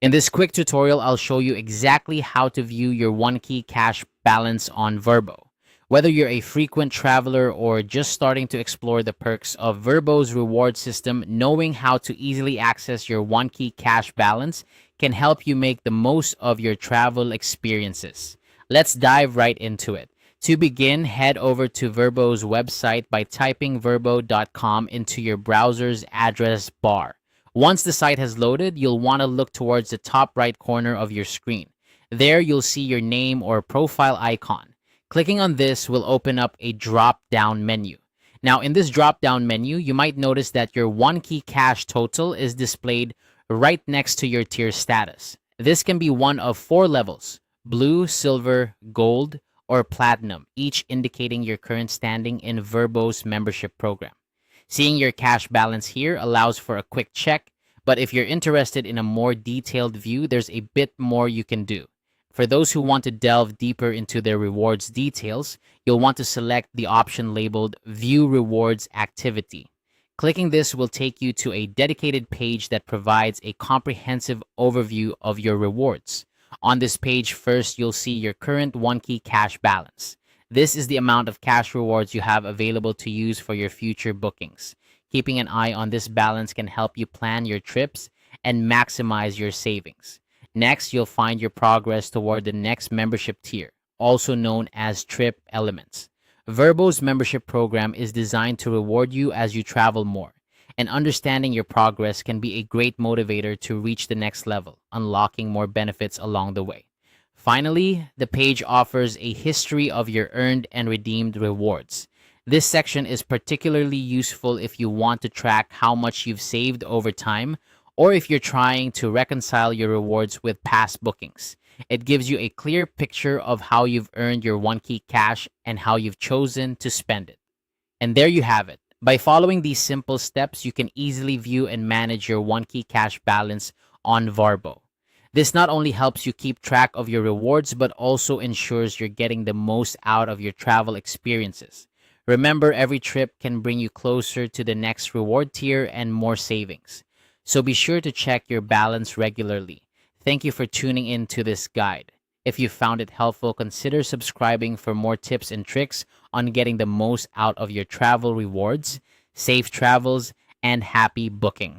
In this quick tutorial, I'll show you exactly how to view your OneKey cash balance on Vrbo. Whether you're a frequent traveler or just starting to explore the perks of Vrbo's reward system, knowing how to easily access your OneKey cash balance can help you make the most of your travel experiences. Let's dive right into it. To begin, head over to Vrbo's website by typing vrbo.com into your browser's address bar. Once the site has loaded, you'll want to look towards the top right corner of your screen. There, you'll see your name or profile icon. Clicking on this will open up a drop-down menu. Now, in this drop-down menu, you might notice that your OneKey cash total is displayed right next to your tier status. This can be one of 4 levels: blue, silver, gold, or platinum, each indicating your current standing in Vrbo's membership program. Seeing your cash balance here allows for a quick check, but if you're interested in a more detailed view, there's a bit more you can do. For those who want to delve deeper into their rewards details, you'll want to select the option labeled View Rewards Activity. Clicking this will take you to a dedicated page that provides a comprehensive overview of your rewards. On this page, first, you'll see your current OneKey cash balance. This is the amount of cash rewards you have available to use for your future bookings. Keeping an eye on this balance can help you plan your trips and maximize your savings. Next, you'll find your progress toward the next membership tier, also known as Trip Elements. Vrbo's membership program is designed to reward you as you travel more, and understanding your progress can be a great motivator to reach the next level, unlocking more benefits along the way. Finally, the page offers a history of your earned and redeemed rewards. This section is particularly useful if you want to track how much you've saved over time, or if you're trying to reconcile your rewards with past bookings. It gives you a clear picture of how you've earned your OneKey cash and how you've chosen to spend it. And there you have it. By following these simple steps, you can easily view and manage your OneKey cash balance on Vrbo. This not only helps you keep track of your rewards, but also ensures you're getting the most out of your travel experiences. Remember, every trip can bring you closer to the next reward tier and more savings. So be sure to check your balance regularly. Thank you for tuning in to this guide. If you found it helpful, consider subscribing for more tips and tricks on getting the most out of your travel rewards. Safe travels and happy booking.